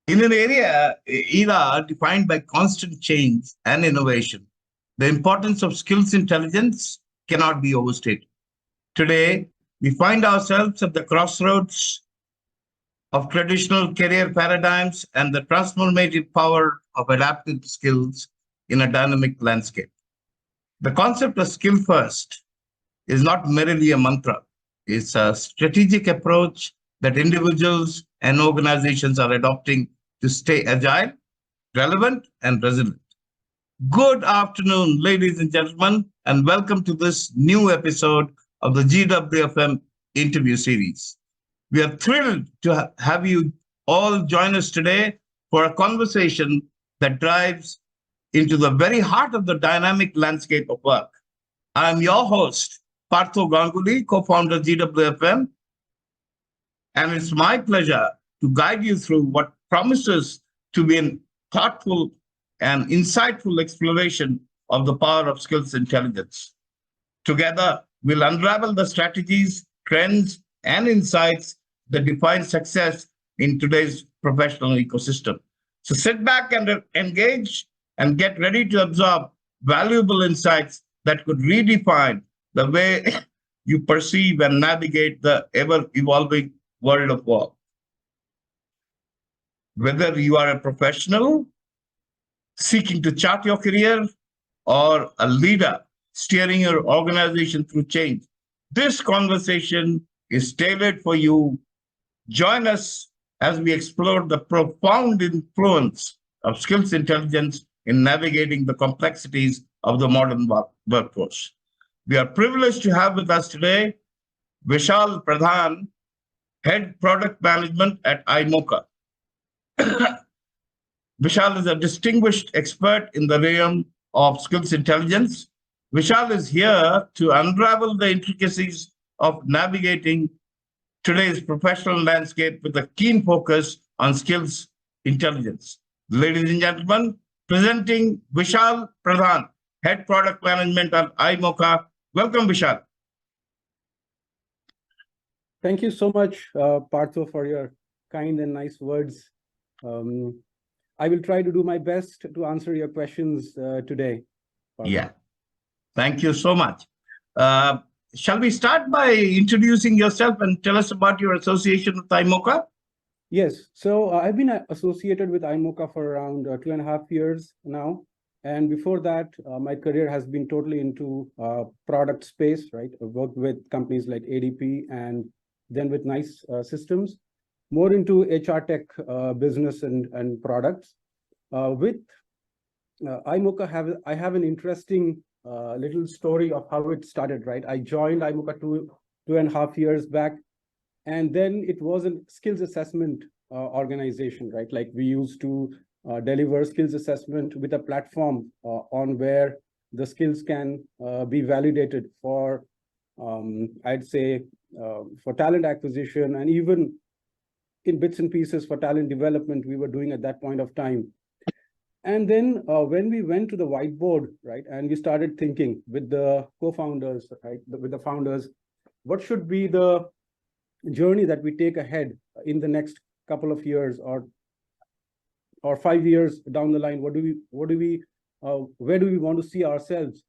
In an era defined by constant change and innovation, the importance of skills intelligence cannot be overstated. Today, we find ourselves at the crossroads of traditional career paradigms and the transformative power of adaptive skills in a dynamic landscape. The concept of skill first is not merely a mantra, it's a strategic approach that individuals and organizations are adopting to stay agile, relevant, and resilient. Good afternoon, ladies and gentlemen, and welcome to this new episode of the GWFM Interview Series. We are thrilled to have you all join us today for a conversation that drives into the very heart of the dynamic landscape of work. I am your host, Partho Ganguly, co-founder of GWFM, and it's my pleasure to guide you through what promises to be a thoughtful and insightful exploration of the power of skills intelligence. Together, we'll unravel the strategies, trends, and insights that define success in today's professional ecosystem. So sit back and engage and get ready to absorb valuable insights that could redefine the way you perceive and navigate the ever evolving world of work. Whether you are a professional seeking to chart your career or a leader steering your organization through change, this conversation is tailored for you. Join us as we explore the profound influence of skills intelligence in navigating the complexities of the modern workforce. We are privileged to have with us today VishalPradhan, Head Product Management at iMocha. Vishal is a distinguished expert in the realm of skills intelligence. Vishal is here to unravel the intricacies of navigating today's professional landscape with a keen focus on skills intelligence. Ladies and gentlemen, presenting Vishal Pradhan, Head Product Management at iMocha. Welcome, Vishal. Thank you so much, Partho, for your kind and nice words. I will try to do my best to answer your questions today. Partho. Yeah, thank you so much. Shall we start by introducing yourself and tell us about your association with iMocha? Yes, so I've been associated with iMocha for around 2.5 years now. And before that, my career has been totally into product space, right? I've worked with companies like ADP and then with Nice Systems, more into HR tech business and products. With iMocha, I have an interesting little story of how it started, right? I joined iMocha 2.5 years back, and then it was a skills assessment organization, right? Like we used to deliver skills assessment with a platform on where the skills can be validated for, I'd say, for talent acquisition, and even in bits and pieces for talent development we were doing at that point of time. And then when we went to the whiteboard, right, and we started thinking with the co-founders, right, with the founders, what should be the journey that we take ahead in the next couple of years or 5 years down the line? Where do we want to see ourselves?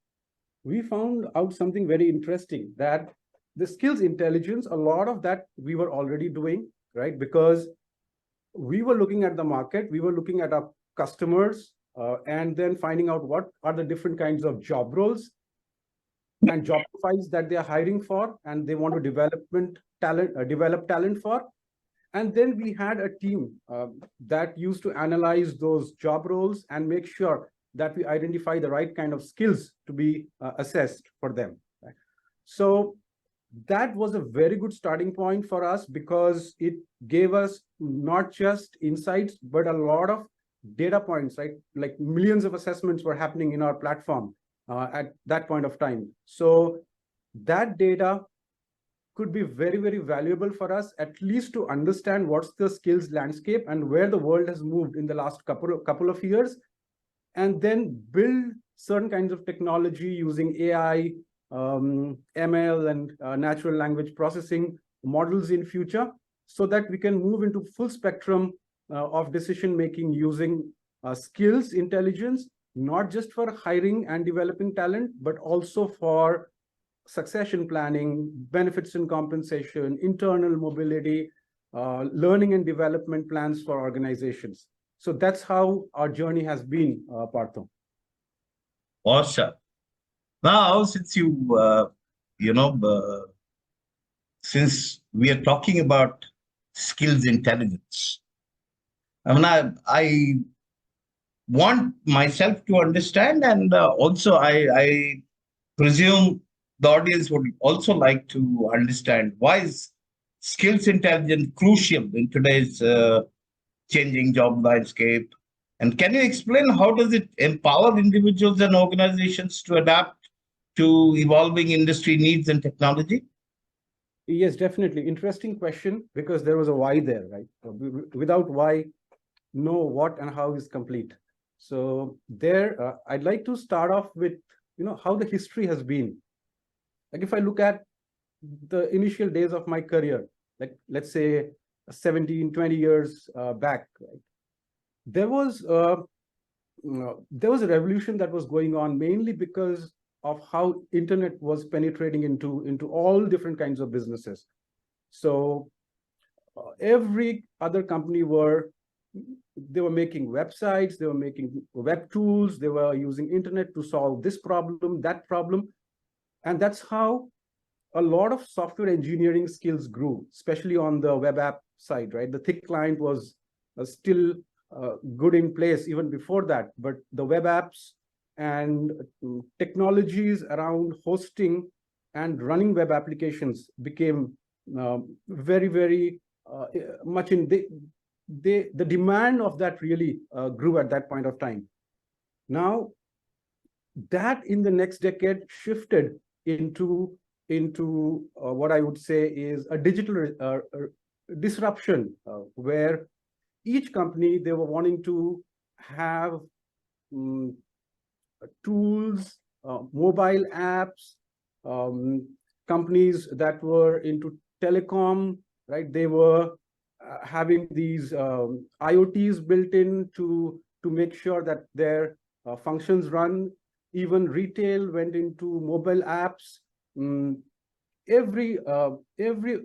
We found out something very interesting, that the skills intelligence, a lot of that we were already doing, right? Because we were looking at the market, we were looking at our customers, and then finding out what are the different kinds of job roles and job profiles that they are hiring for, and they want to develop talent for. And then we had a team that used to analyze those job roles and make sure that we identify the right kind of skills to be assessed for them. Right? So that was a very good starting point for us, because it gave us not just insights, but a lot of data points, right? Like millions of assessments were happening in our platform at that point of time. So that data could be very, very valuable for us, at least to understand what's the skills landscape and where the world has moved in the last couple of years, and then build certain kinds of technology using AI, ML, and natural language processing models in future, so that we can move into full spectrum of decision making using skills intelligence, not just for hiring and developing talent, but also for succession planning, benefits and compensation, internal mobility, learning and development plans for organizations. So that's how our journey has been, Partho. Awesome. Now, since you know, since we are talking about skills intelligence, I want myself to understand, and also I presume the audience would also like to understand why is skills intelligence crucial in today's changing job landscape. And can you explain how does it empower individuals and organizations to adapt to evolving industry needs and technology? Yes, definitely. Interesting question, because there was a why there, right? Without why, no what and how is complete. So there, I'd like to start off with, how the history has been. Like if I look at the initial days of my career, like let's say 17, 20 years back, right? There was a revolution that was going on, mainly because of how internet was penetrating into all different kinds of businesses. So every other company were making websites, they were making web tools, they were using internet to solve this problem, that problem. And that's how a lot of software engineering skills grew, especially on the web app side, right? The thick client was still good in place even before that, but the web apps and technologies around hosting and running web applications became very, very much in the demand of that really grew at that point of time. Now, that in the next decade shifted into what I would say is a digital disruption, where each company, they were wanting to have tools, mobile apps, companies that were into telecom, right? They were having these IoTs built in to make sure that their functions run. Even retail went into mobile apps. Every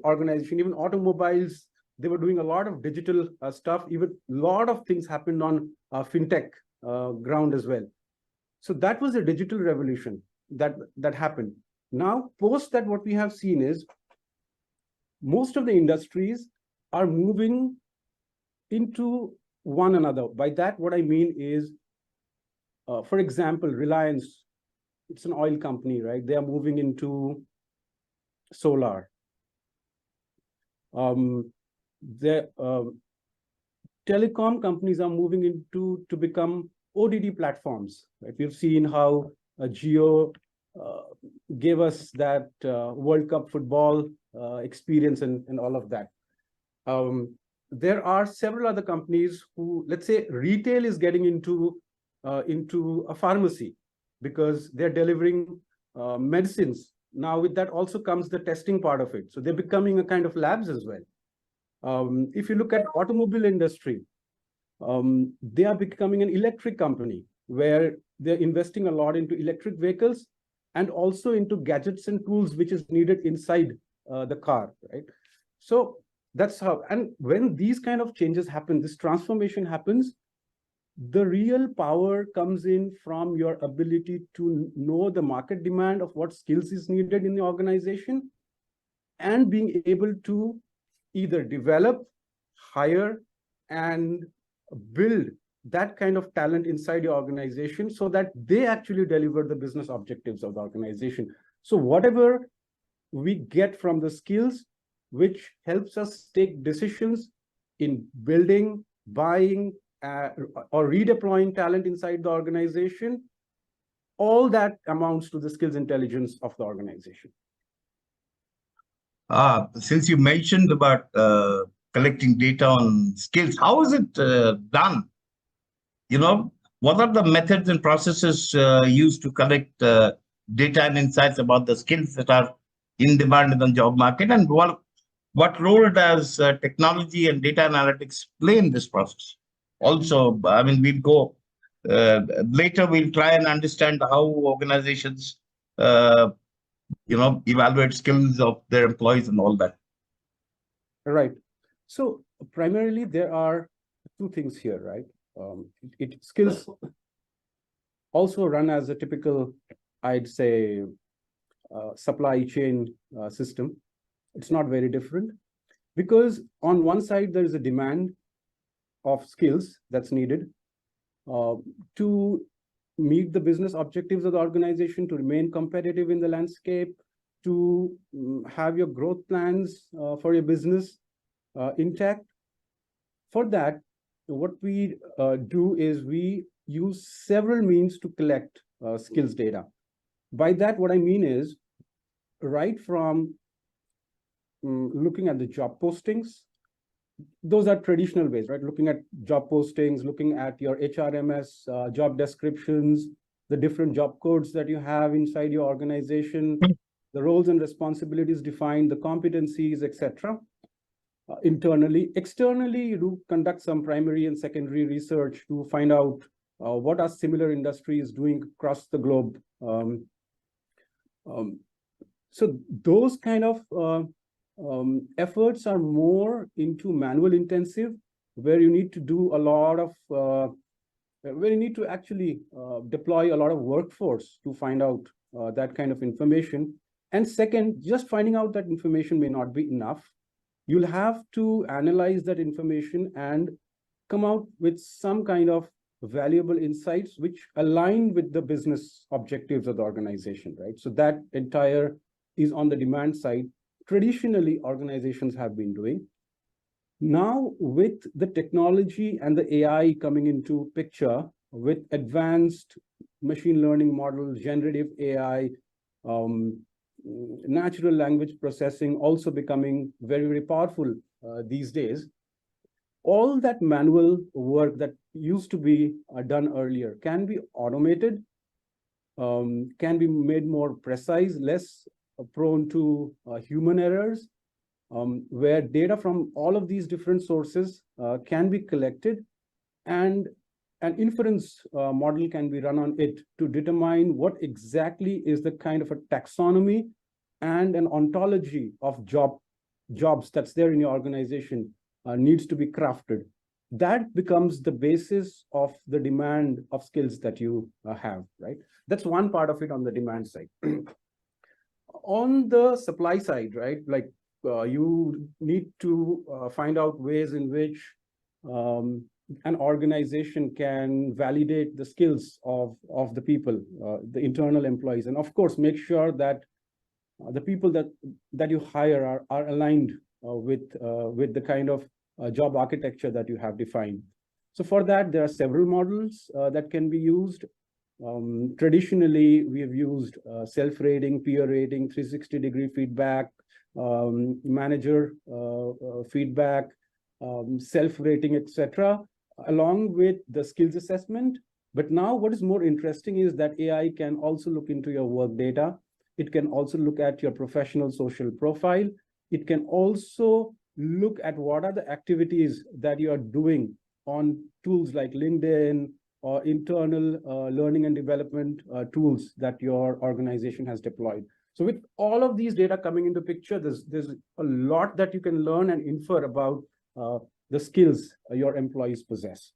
organization, even automobiles, they were doing a lot of digital stuff. Even a lot of things happened on fintech ground as well. So that was a digital revolution that happened. Now, post that, what we have seen is most of the industries are moving into one another. By that, what I mean is, for example, Reliance, it's an oil company, right? They are moving into solar. Telecom companies are moving into to become ODD platforms, right? We've seen how Jio gave us that World Cup football experience and all of that. There are several other companies who, let's say, retail is getting into a pharmacy because they're delivering medicines. Now, with that also comes the testing part of it. So they're becoming a kind of labs as well. If you look at automobile industry, they are becoming an electric company where they're investing a lot into electric vehicles and also into gadgets and tools which is needed inside the car, right? So that's how, and when these kind of changes happen, this transformation happens, the real power comes in from your ability to know the market demand of what skills is needed in the organization and being able to either develop, hire, and build that kind of talent inside your organization so that they actually deliver the business objectives of the organization. So whatever we get from the skills, which helps us take decisions in building, buying, or redeploying talent inside the organization, all that amounts to the skills intelligence of the organization. Since you mentioned about collecting data on skills, how is it done? What are the methods and processes used to collect data and insights about the skills that are in demand in the job market? And What role does technology and data analytics play in this process? Also, I mean, we'll go later. We'll try and understand how organizations, uh, evaluate skills of their employees and all that. Right. So primarily there are two things here, right? Skills also run as a typical, I'd say, supply chain system. It's not very different because on one side there is a demand of skills that's needed to meet the business objectives of the organization, to remain competitive in the landscape, to have your growth plans for your business intact. For that, what we do is we use several means to collect skills data. By that, what I mean is right from looking at the job postings, those are traditional ways, right? Looking at job postings, looking at your HRMS job descriptions, the different job codes that you have inside your organization, the roles and responsibilities defined, the competencies, etc. Internally. Externally, you do conduct some primary and secondary research to find out what are similar industries doing across the globe. So those kind of efforts are more into manual intensive, where you need to do a lot of, where you need to actually deploy a lot of workforce to find out that kind of information. And second, just finding out that information may not be enough. You'll have to analyze that information and come out with some kind of valuable insights which align with the business objectives of the organization, right? So that entire is on the demand side. Traditionally, organizations have been doing. Now, with the technology and the AI coming into picture, with advanced machine learning models, generative AI, natural language processing also becoming very, very powerful these days. All that manual work that used to be done earlier can be automated, can be made more precise, less prone to human errors, where data from all of these different sources can be collected, and an inference model can be run on it to determine what exactly is the kind of a taxonomy and an ontology of jobs that's there in your organization needs to be crafted. That becomes the basis of the demand of skills that you have, right? That's one part of it on the demand side. On the supply side, right, like you need to find out ways in which an organization can validate the skills of the people, the internal employees, and of course make sure that the people that you hire are aligned with the kind of job architecture that you have defined. So for that, there are several models that can be used. Traditionally, we have used self-rating, peer rating, 360-degree feedback, manager feedback, self-rating, etc., along with the skills assessment. But now what is more interesting is that AI can also look into your work data. It can also look at your professional social profile. It can also look at what are the activities that you are doing on tools like LinkedIn or internal learning and development tools that your organization has deployed. So with all of these data coming into picture, there's a lot that you can learn and infer about the skills your employees possess.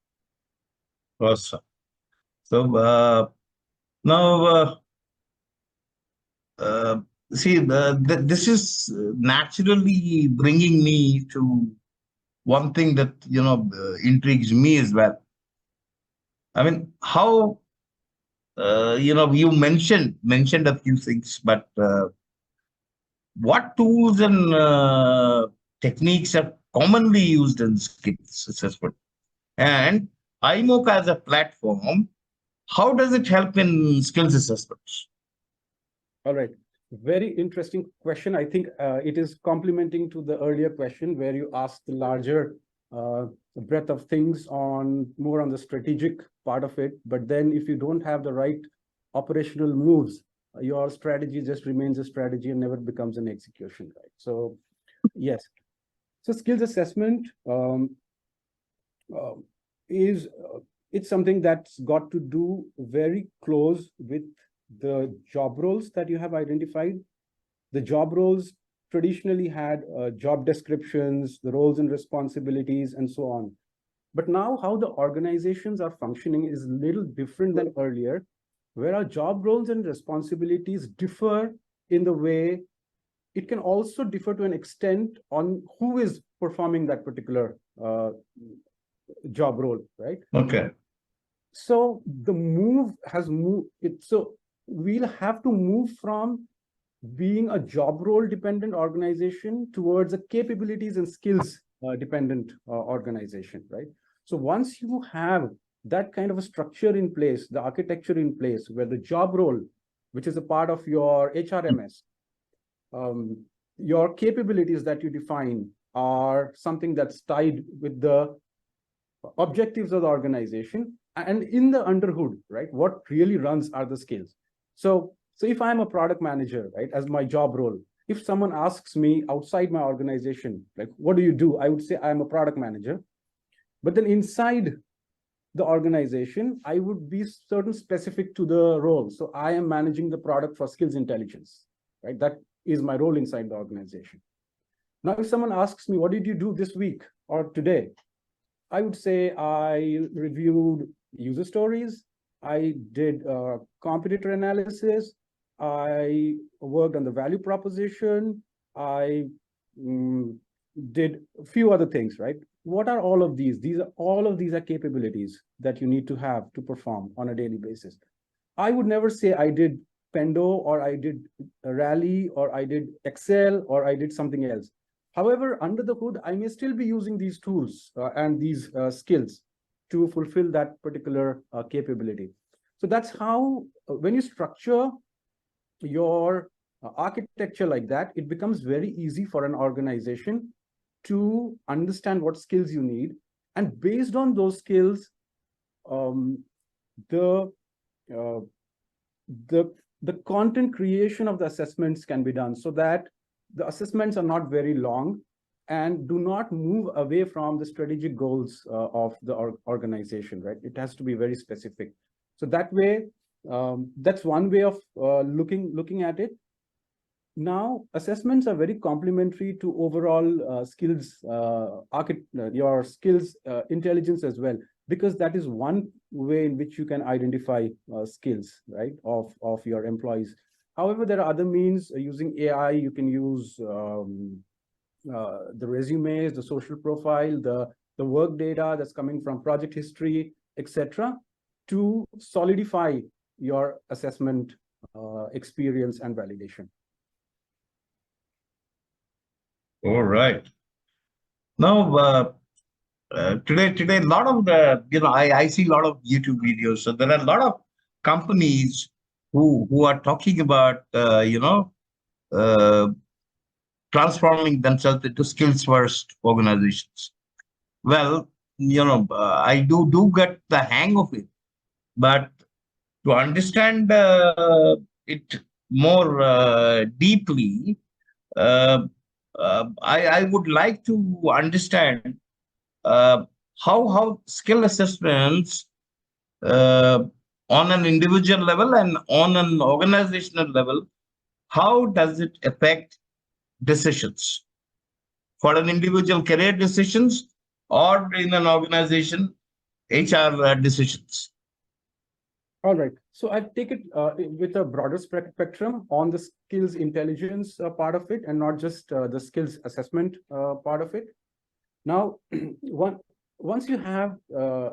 Awesome. So now, see, this is naturally bringing me to one thing that intrigues me as well. I mean, how you mentioned a few things, but what tools and techniques are commonly used in skills assessment? And iMocha as a platform, how does it help in skills assessments? All right. Very interesting question. I think it is complementing to the earlier question where you asked the larger breadth of things more on the strategic part of it. But then if you don't have the right operational moves, your strategy just remains a strategy and never becomes an execution, right? So yes, So skills assessment uh, is it's something that's got to do very close with the job roles that you have identified. The job roles traditionally had job descriptions, the roles and responsibilities, and so on. But now how the organizations are functioning is a little different than earlier, where our job roles and responsibilities differ in the way it can also differ to an extent on who is performing that particular job role, right? Okay. So the move has moved it. So we'll have to move from being a job role dependent organization towards a capabilities and skills dependent organization, right? So once you have that kind of a structure in place, the architecture in place, where the job role, which is a part of your HRMS, your capabilities that you define are something that's tied with the objectives of the organization, and in the underhood, right, what really runs are the skills. So if I'm a product manager, right, as my job role, if someone asks me outside my organization, like, what do you do? I would say I'm a product manager. But then inside the organization, I would be certain specific to the role. So I am managing the product for skills intelligence, right? That is my role inside the organization. Now, if someone asks me, what did you do this week or today? I would say I reviewed user stories. I did competitor analysis. I worked on the value proposition. I did a few other things, right? What are all of these? All of these are capabilities that you need to have to perform on a daily basis. I would never say I did Pendo or I did Rally or I did Excel or I did something else. However, under the hood, I may still be using these tools and these skills to fulfill that particular capability. So that's how, when you structure your architecture like that, it becomes very easy for an organization to understand what skills you need. And based on those skills, the uh, the content creation of the assessments can be done so that the assessments are not very long and do not move away from the strategic goals of the organization, right? It has to be very specific. So that way, that's one way of looking at it. Now, assessments are very complementary to overall skills, your skills intelligence as well, because that is one way in which you can identify skills, right, of your employees. However, there are other means using AI. You can use the resumes, the social profile, the work data that's coming from project history, etc., to solidify your assessment experience and validation. All right. Now, today, a lot of the, I see a lot of YouTube videos. So there are a lot of companies who are talking about, uh, transforming themselves into skills first organizations. Well, I do get the hang of it, but to understand it more deeply, uh, I would like to understand uh, how skill assessments uh, on an individual level and on an organizational level, how does it affect decisions for an individual career decisions or in an organization HR decisions? All right. So I take it with a broader spectrum on the skills intelligence part of it, and not just the skills assessment part of it. Now, once you have the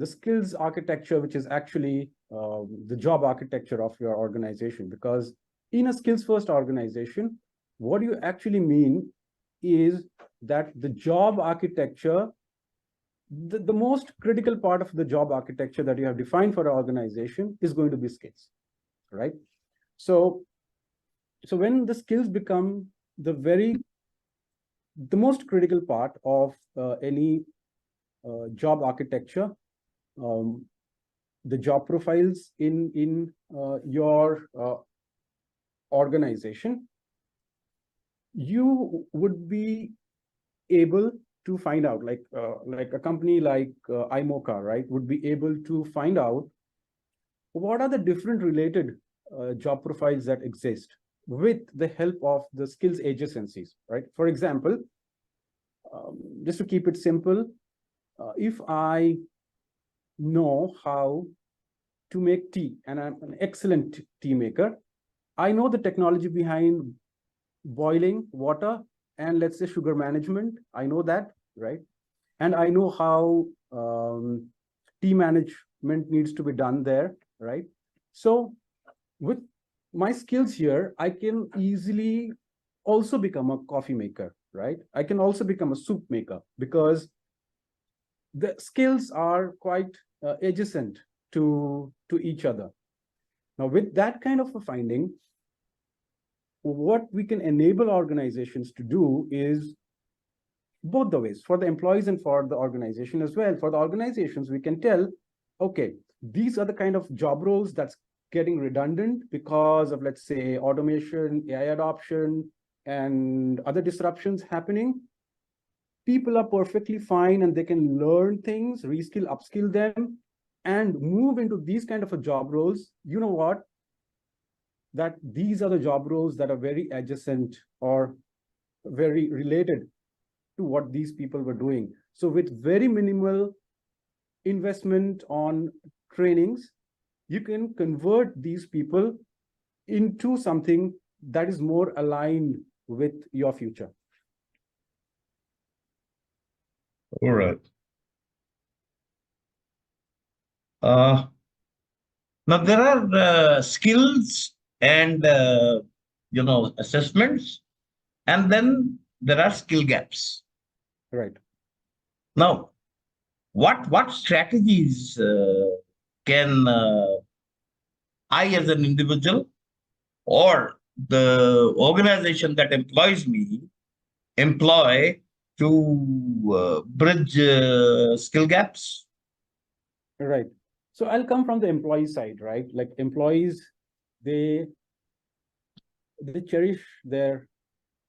skills architecture, which is actually the job architecture of your organization, because in a skills first organization, what you actually mean is that the job architecture, the most critical part of the job architecture that you have defined for an organization is going to be skills, right? So when the skills become the most critical part of any job architecture, the job profiles in your organization, you would be able to find out, like a company like iMocha, right, would be able to find out what are the different related job profiles that exist with the help of the skills adjacencies, right? For example, just to keep it simple, if I know how to make tea and I'm an excellent tea maker, I know the technology behind boiling water and, let's say, sugar management. I know that, right? And I know how tea management needs to be done there, right? So with my skills here, I can easily also become a coffee maker, right? I can also become a soup maker because the skills are quite adjacent to each other. Now, with that kind of a finding, what we can enable organizations to do is both the ways, for the employees and for the organization as well. For the organizations, we can tell, okay, these are the kind of job roles that's getting redundant because of, let's say, automation, AI adoption, and other disruptions happening. People are perfectly fine and they can learn things, reskill, upskill them, and move into these kind of a job roles. You know what? That these are the job roles that are very adjacent or very related to what these people were doing. So with very minimal investment on trainings, you can convert these people into something that is more aligned with your future. All right. Now there are skills and assessments, and then there are skill gaps. Right. Now, what strategies can I, as an individual, or the organization that employs me, employ to bridge skill gaps? Right. So I'll come from the employee side, right? Like employees, they cherish their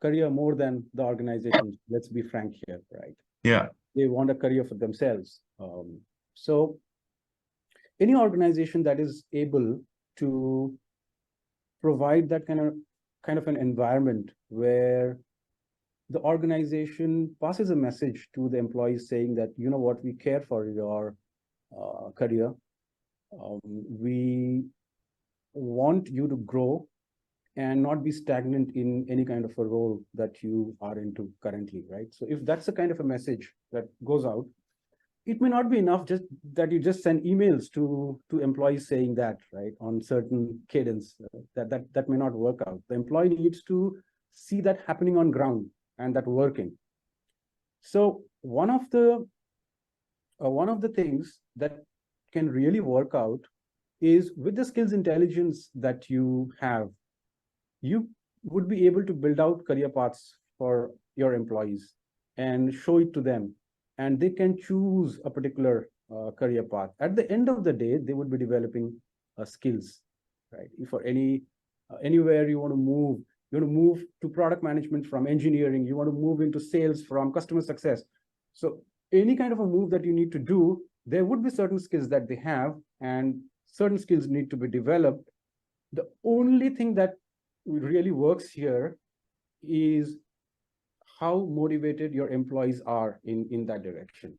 career more than the organization. Let's be frank here, right? Yeah. They want a career for themselves. So any organization that is able to provide that kind of an environment where the organization passes a message to the employees saying that, you know what, we care for your career. We want you to grow and not be stagnant in any kind of a role that you are into currently, right? So if that's the kind of a message that goes out, it may not be enough just that you just send emails to employees saying that, right, on certain cadence. That may not work out. The employee needs to see that happening on ground and that working. So one of the things that can really work out is with the skills intelligence that you have, you would be able to build out career paths for your employees and show it to them, and they can choose a particular career path. At the end of the day, they would be developing skills, right? If for anywhere you want to move, you want to move to product management from engineering, you want to move into sales from customer success. So any kind of a move that you need to do, there would be certain skills that they have, and certain skills need to be developed. The only thing that really works here is how motivated your employees are in that direction.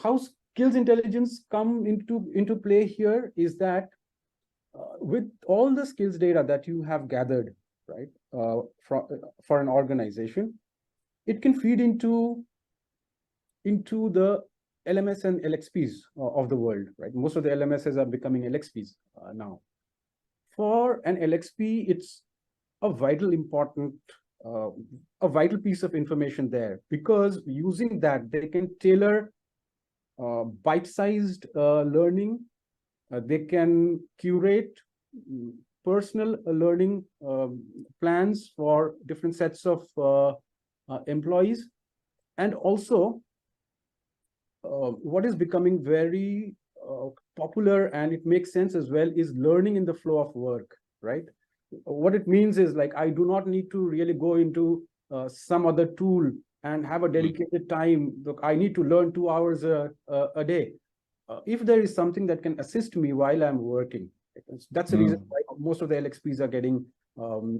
How skills intelligence come into play here is that with all the skills data that you have gathered, right, for an organization, it can feed into the LMS and LXPs of the world, right? Most of the LMSs are becoming LXPs now. For an LXP, it's a vital piece of information there, because using that, they can tailor bite-sized learning. They can curate personal learning plans for different sets of employees. And also, what is becoming very popular, and it makes sense as well, is learning in the flow of work, right? what it means is like, I do not need to really go into some other tool and have a dedicated time. Look, I need to learn 2 hours a day. If there is something that can assist me while I'm working, that's the reason why most of the LXPs are getting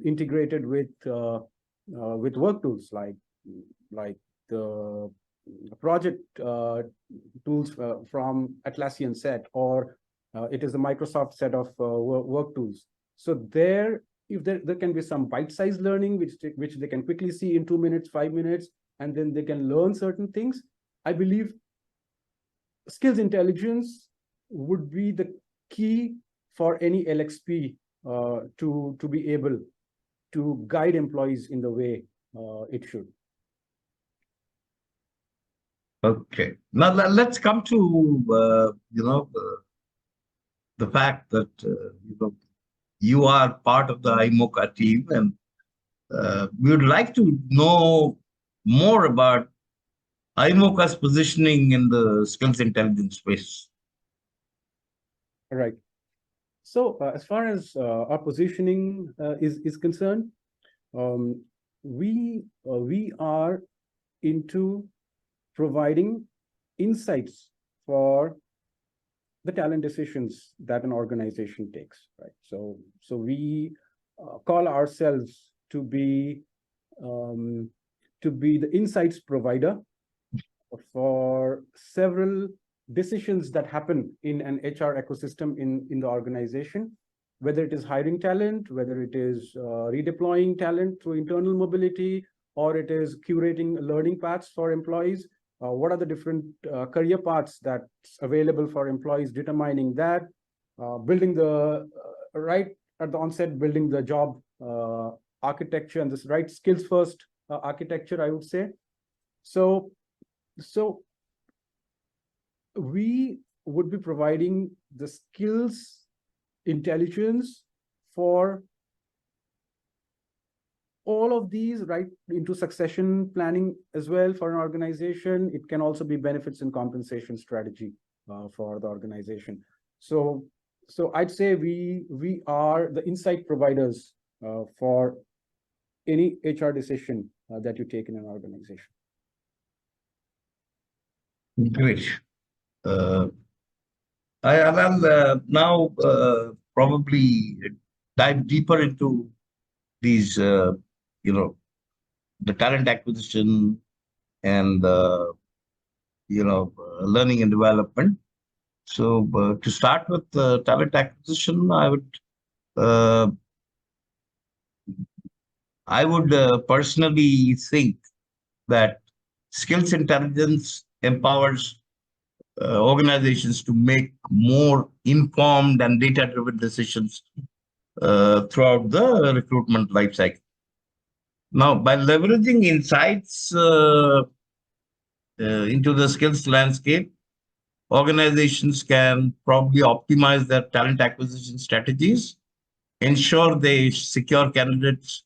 integrated with work tools like the project tools from Atlassian set, or it is the Microsoft set of work tools. So if there can be some bite-sized learning, which they can quickly see in 2 minutes, 5 minutes, and then they can learn certain things. I believe skills intelligence would be the key for any LXP to be able to guide employees in the way it should. Okay. Now let's come to the fact that you are part of the iMocha team, and we would like to know more about iMocha's positioning in the skills intelligence space. Right. So as far as our positioning is concerned, we are into providing insights for the talent decisions that an organization takes, right? So we call ourselves to be the insights provider for several decisions that happen in an HR ecosystem in the organization, whether it is hiring talent, whether it is redeploying talent through internal mobility, or it is curating learning paths for employees. What are the different career paths that's available for employees, determining that, building the right at the onset, building the job architecture and this right skills first architecture, I would say. So we would be providing the skills intelligence for all of these, right into succession planning as well for an organization. It can also be benefits and compensation strategy for the organization. So I'd say we are the insight providers for any HR decision that you take in an organization. Great. I'll now probably dive deeper into these, the talent acquisition and, learning and development. So to start with talent acquisition, I would personally think that skills intelligence empowers organizations to make more informed and data-driven decisions throughout the recruitment lifecycle. Now, by leveraging insights into the skills landscape, organizations can probably optimize their talent acquisition strategies, ensure they secure candidates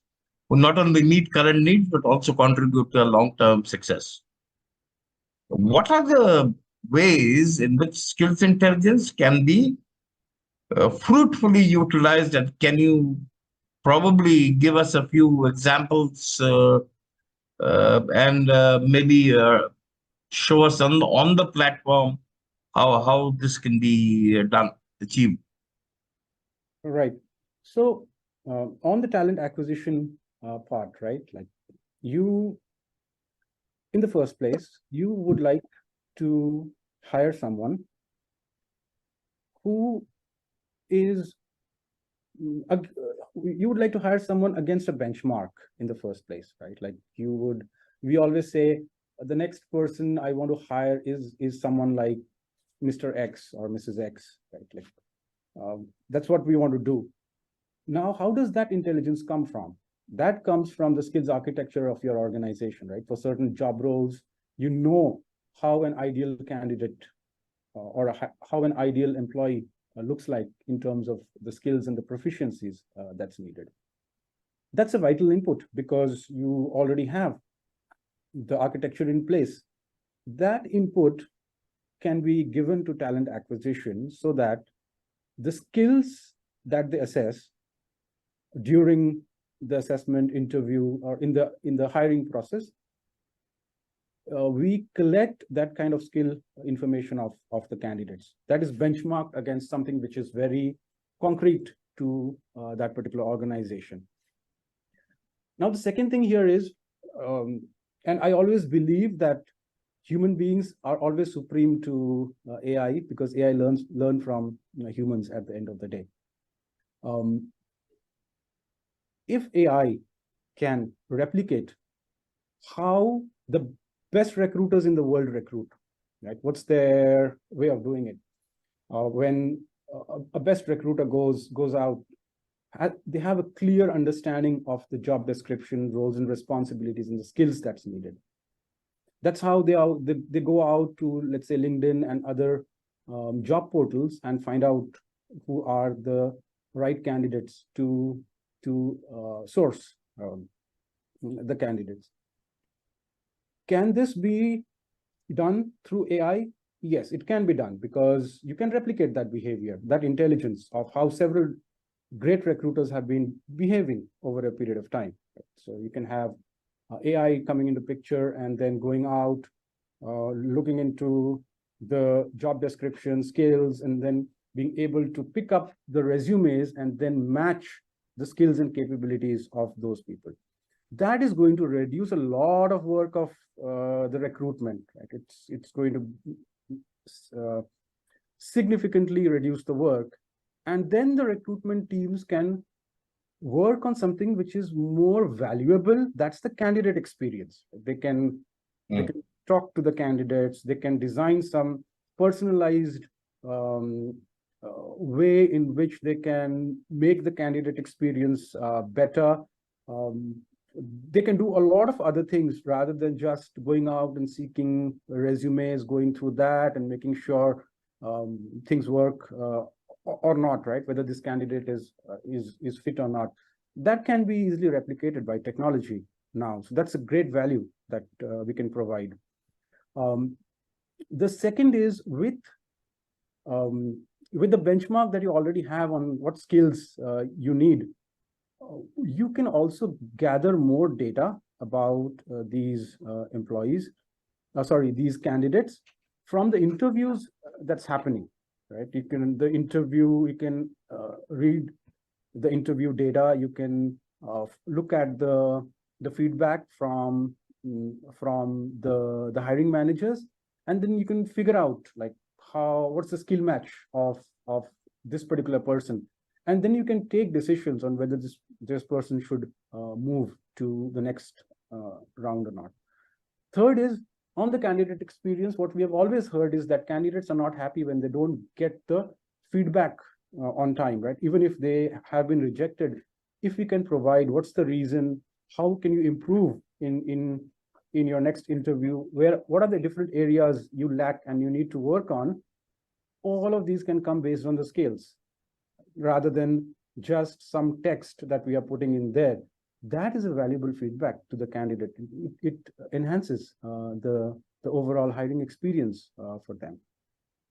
who not only meet current needs, but also contribute to a long-term success. What are the ways in which skills intelligence can be fruitfully utilized, and can you probably give us a few examples and maybe show us on the platform how this can be achieved? Right. So on the talent acquisition part, right? Like you, in the first place, you would like to hire someone who is you would like to hire someone against a benchmark in the first place, right? Like we always say the next person I want to hire is someone like Mr. X or Mrs. X, right? Like that's what we want to do. Now, how does that intelligence come from? That comes from the skills architecture of your organization, right? For certain job roles, you know how an ideal candidate or how an ideal employee looks like in terms of the skills and the proficiencies that's needed. That's a vital input because you already have the architecture in place. That input can be given to talent acquisition so that the skills that they assess during the assessment interview or in the hiring process, we collect that kind of skill information of the candidates. That is benchmarked against something which is very concrete to that particular organization. Now, the second thing here is, and I always believe that human beings are always supreme to AI, because AI learn from humans at the end of the day. If AI can replicate how the best recruiters in the world recruit, right? What's their way of doing it? When a best recruiter goes out, they have a clear understanding of the job description, roles and responsibilities, and the skills that's needed. That's how they go out to, let's say, LinkedIn and other job portals and find out who are the right candidates to source the candidates. Can this be done through AI? Yes, it can be done, because you can replicate that behavior, that intelligence of how several great recruiters have been behaving over a period of time. So you can have AI coming into picture and then going out, looking into the job description, skills, and then being able to pick up the resumes and then match the skills and capabilities of those people. That is going to reduce a lot of work of the recruitment. Right? It's going to significantly reduce the work, and then the recruitment teams can work on something which is more valuable. That's the candidate experience. They can talk to the candidates. They can design some personalized way in which they can make the candidate experience better. They can do a lot of other things rather than just going out and seeking resumes, going through that and making sure things work or not, right? Whether this candidate is fit or not. That can be easily replicated by technology now. So that's a great value that we can provide. The second is with the benchmark that you already have on what skills you need, you can also gather more data about these these candidates from the interviews that's happening, right? You can read the interview data. You can look at the feedback from the hiring managers, and then you can figure out like what's the skill match of this particular person, and then you can take decisions on whether this person should move to the next round or not. Third is on the candidate experience. What we have always heard is that candidates are not happy when they don't get the feedback on time, right? Even if they have been rejected, if we can provide what's the reason, how can you improve in your next interview, what are the different areas you lack and you need to work on, all of these can come based on the skills rather than just some text that we are putting in there. That is a valuable feedback to the candidate. It enhances the overall hiring experience for them.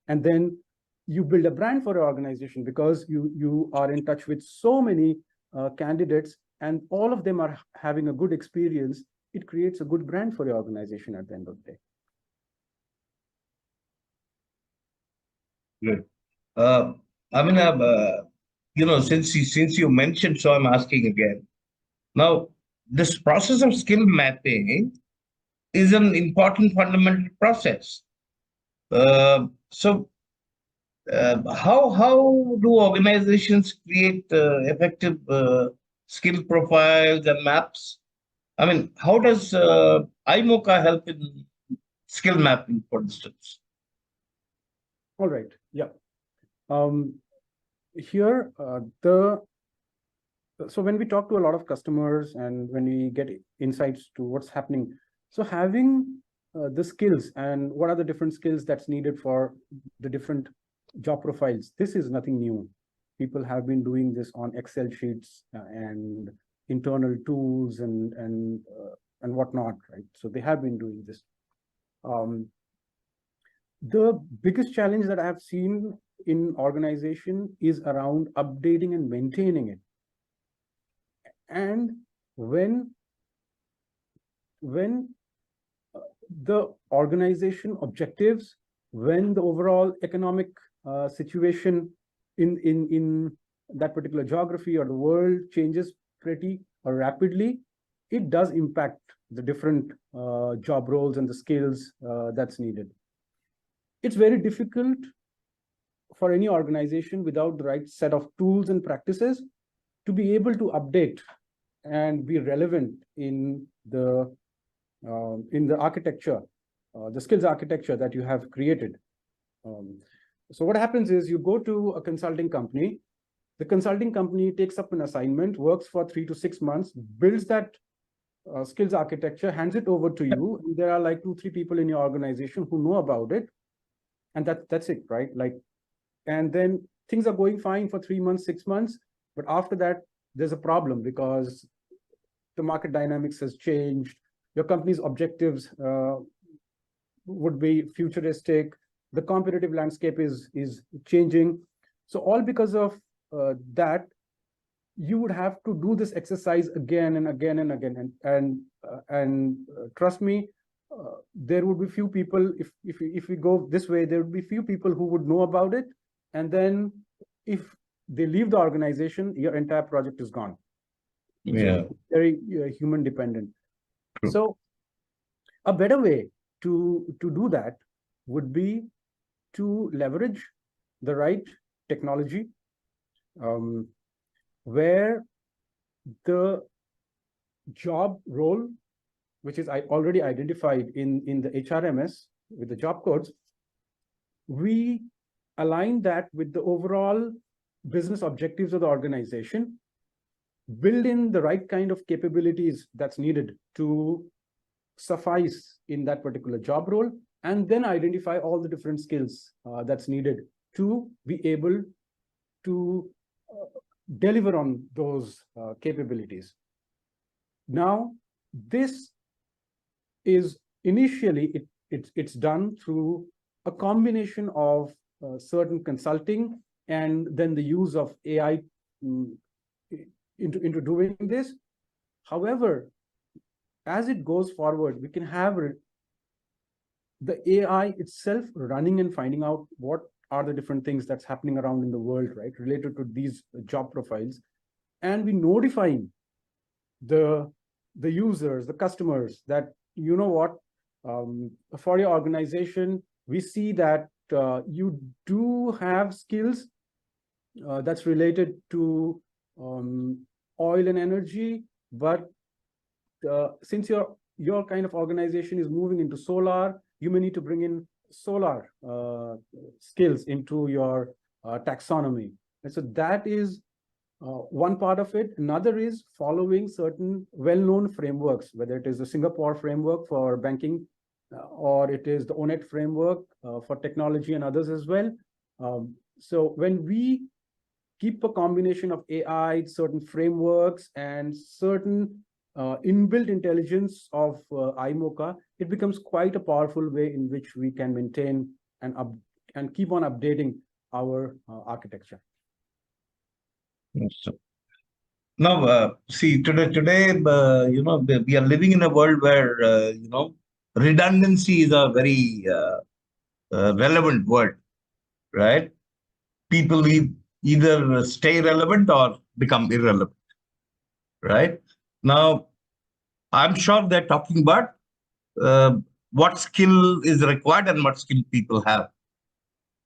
And then you build a brand for your organization because you are in touch with so many candidates and all of them are having a good experience. It creates a good brand for your organization at the end of the day. Good. Since you mentioned, so I'm asking again. Now, this process of skill mapping is an important fundamental process. How do organizations create effective skill profiles and maps? I mean, how does iMocha help in skill mapping, for instance? All right. Yeah. Here, so when we talk to a lot of customers and when we get insights to what's happening, so having the skills and what are the different skills that's needed for the different job profiles, this is nothing new. People have been doing this on Excel sheets and internal tools and whatnot, right? So they have been doing this. The biggest challenge that I have seen in organization is around updating and maintaining it. And when the organization objectives, when the overall economic situation in that particular geography or the world changes pretty rapidly, it does impact the different job roles and the skills that's needed. It's very difficult for any organization without the right set of tools and practices to be able to update and be relevant in the architecture, the skills architecture that you have created. So what happens is you go to a consulting company. The consulting company takes up an assignment, works for 3 to 6 months, builds that skills architecture, hands it over to you. And there are like 2-3 people in your organization who know about it, and that's it, right? Like, and then things are going fine for 3 months, 6 months, but after that, there's a problem because the market dynamics has changed. Your company's objectives would be futuristic. The competitive landscape is changing. So all because of that, you would have to do this exercise again and again and again. And trust me, there would be few people, if we go this way, there would be few people who would know about it. And then if they leave the organization, your entire project is gone. Yeah. So very human dependent. True. So a better way to do that would be to leverage the right technology, where the job role, which is already identified in the HRMS with the job codes, we align that with the overall business objectives of the organization, build in the right kind of capabilities that's needed to suffice in that particular job role, and then identify all the different skills that's needed to be able to deliver on those capabilities. Now, this is initially, it's done through a combination of certain consulting and then the use of AI into doing this. However, as it goes forward, we can have the AI itself running and finding out what are the different things that's happening around in the world, right, related to these job profiles, and we notifying the users, the customers, that, you know what, for your organization, we see that you do have skills that's related to oil and energy, but since your kind of organization is moving into solar, you may need to bring in solar skills into your taxonomy. And so that is one part of it. Another is following certain well-known frameworks, whether it is the Singapore framework for banking, or it is the ONET framework for technology and others as well. So when we keep a combination of AI, certain frameworks, and certain inbuilt intelligence of iMocha, it becomes quite a powerful way in which we can maintain and keep on updating our architecture. So, now, see, today, we are living in a world where, redundancy is a very relevant word, right? People either stay relevant or become irrelevant, right? Now, I'm sure they're talking about what skill is required and what skill people have,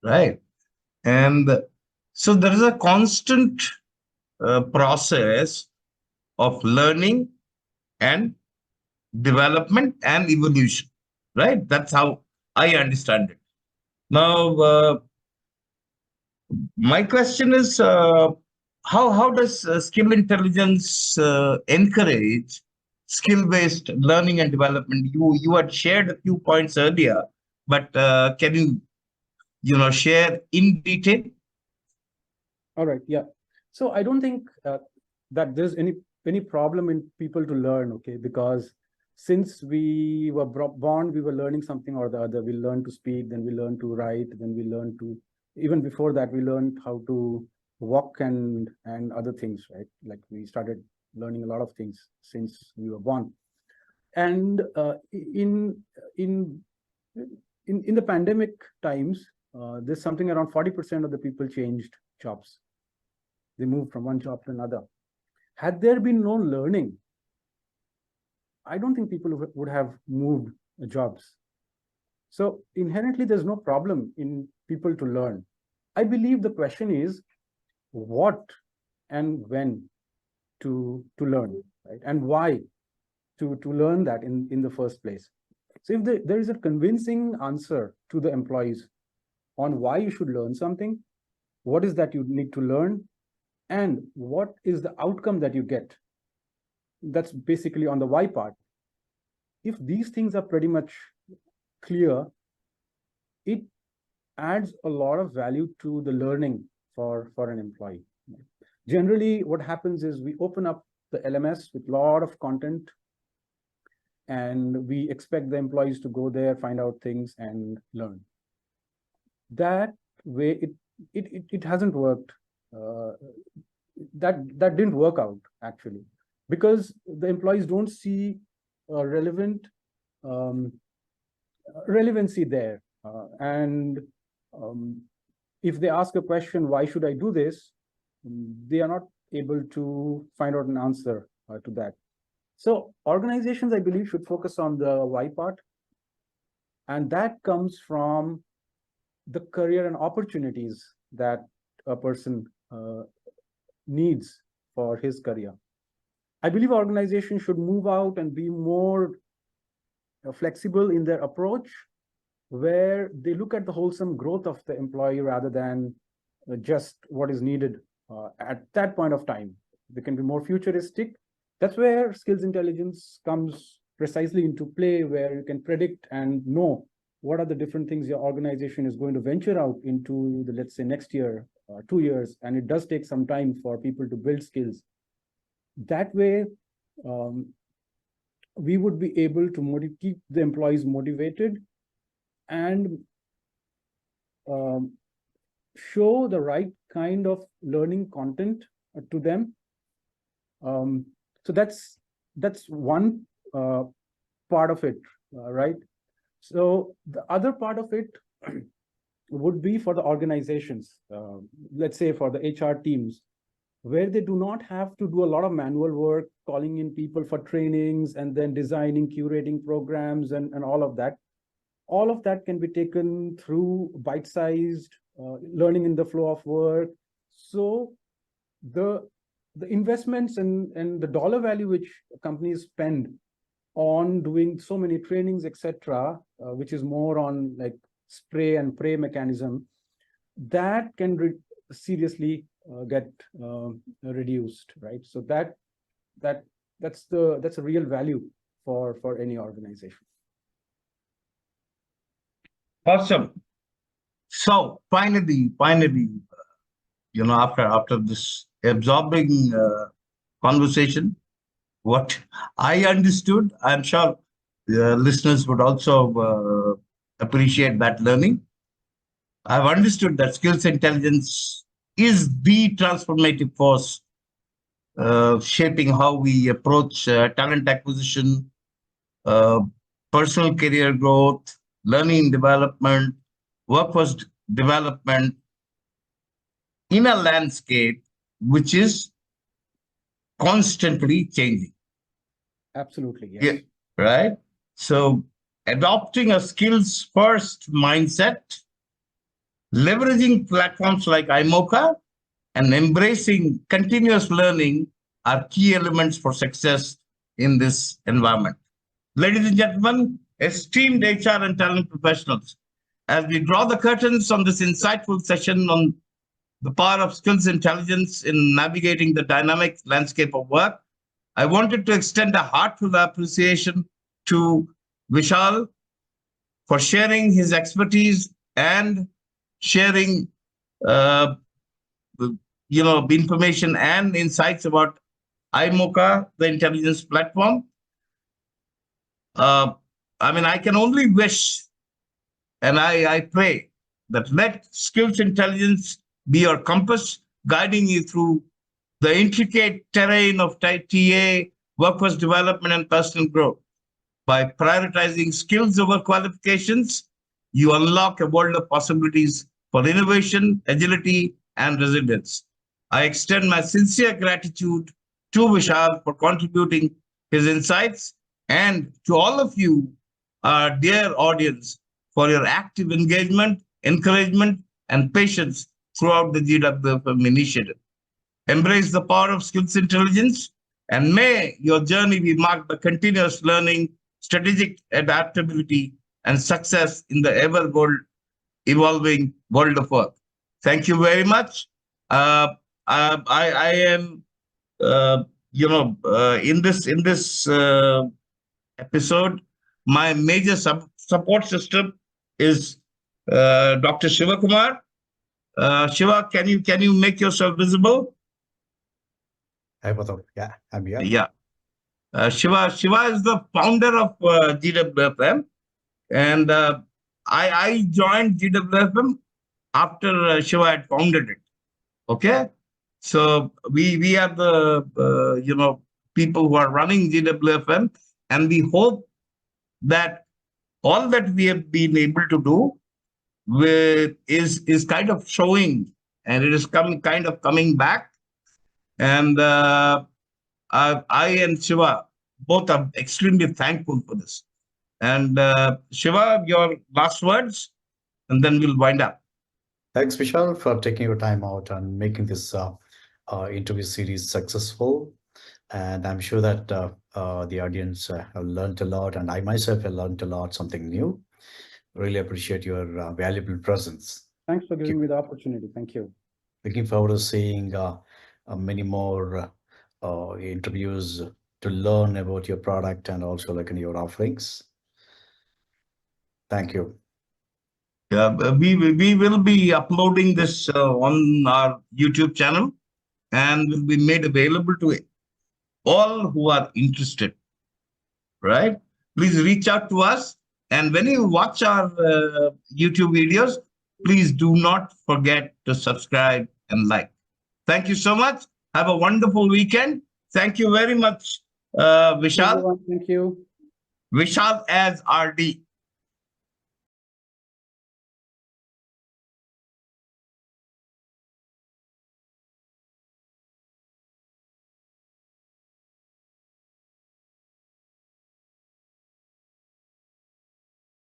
right? And so there is a constant process of learning and development and evolution, right? That's how I understand it. Now, my question is, how does skill intelligence encourage skill-based learning and development? You had shared a few points earlier, but can you share in detail? All right, yeah. So I don't think that there's any problem in people to learn, okay? Because since we were born, we were learning something or the other. We learned to speak, then we learned to write, then we learned to, even before that, we learned how to walk and other things, right? Like we started learning a lot of things since we were born. And in the pandemic times, there's something around 40% of the people changed jobs. They moved from one job to another. Had there been no learning, I don't think people would have moved jobs. So inherently, there's no problem in people to learn. I believe the question is what and when to learn, right? And why to learn that in the first place. So if there is a convincing answer to the employees on why you should learn something, what is that you need to learn, and what is the outcome that you get, that's basically on the why part. If these things are pretty much clear, it adds a lot of value to the learning for an employee. Generally, what happens is we open up the LMS with a lot of content, and we expect the employees to go there, find out things, and learn. That way, it hasn't worked. That didn't work out, actually, because the employees don't see a relevancy there. And if they ask a question, why should I do this? They are not able to find out an answer to that. So organizations, I believe, should focus on the why part. And that comes from the career and opportunities that a person needs for his career. I believe organizations should move out and be more flexible in their approach, where they look at the wholesome growth of the employee rather than just what is needed at that point of time. They can be more futuristic. That's where skills intelligence comes precisely into play, where you can predict and know what are the different things your organization is going to venture out into the, let's say, next year, 2 years, and it does take some time for people to build skills. That way, we would be able to keep the employees motivated and show the right kind of learning content to them. So that's one part of it, right? So the other part of it would be for the organizations, let's say for the HR teams, where they do not have to do a lot of manual work, calling in people for trainings and then designing, curating programs and all of that. All of that can be taken through bite-sized learning in the flow of work. So the investments and the dollar value which companies spend on doing so many trainings, etc., which is more on like spray and pray mechanism, that can seriously get reduced, right? So that's a real value for any organization. Awesome. So finally, after this absorbing conversation, what I understood, I'm sure listeners would also appreciate that learning. I've understood that skills intelligence is the transformative force shaping how we approach talent acquisition, personal career growth, learning development, workforce development in a landscape which is constantly changing. Absolutely, yes. Yeah, right? So adopting a skills-first mindset, leveraging platforms like iMocha, and embracing continuous learning are key elements for success in this environment. Ladies and gentlemen, esteemed HR and talent professionals, as we draw the curtains on this insightful session on the power of skills intelligence in navigating the dynamic landscape of work, I wanted to extend a heartfelt appreciation to Vishal for sharing his expertise and sharing information and insights about iMocha, the intelligence platform. I can only wish and I pray that let skills intelligence be your compass, guiding you through the intricate terrain of TA, workforce development, and personal growth. By prioritizing skills over qualifications, you unlock a world of possibilities for innovation, agility, and resilience. I extend my sincere gratitude to Vishal for contributing his insights and to all of you, our dear audience, for your active engagement, encouragement, and patience throughout the GWFM initiative. Embrace the power of skills intelligence, and may your journey be marked by continuous learning, strategic adaptability, and success in the ever evolving world of work. Thank you very much. I am, in this episode, my major support system is Dr. Shiva Kumar. Shiva, can you make yourself visible? Hi, Pradhan. Yeah, I'm here. Yeah. Shiva is the founder of GWFM, and I joined GWFM after Shiva had founded it. Okay, so we are the people who are running GWFM, and we hope that all that we have been able to do is kind of showing, and it is coming back, and I and Shiva both are extremely thankful for this. And Shiva, your last words, and then we'll wind up. Thanks, Vishal, for taking your time out and making this interview series successful. And I'm sure that the audience have learned a lot, and I myself have learned a lot, something new. Really appreciate your valuable presence. Thanks for giving me the opportunity. Thank you. Looking forward to seeing many more interviews to learn about your product and also like in your offerings. Thank you. Yeah, we will be uploading this on our YouTube channel, and will be made available to all who are interested. Right? Please reach out to us, and when you watch our YouTube videos, please do not forget to subscribe and like. Thank you so much. Have a wonderful weekend. Thank you very much, Vishal. Thank you. Vishal as RD.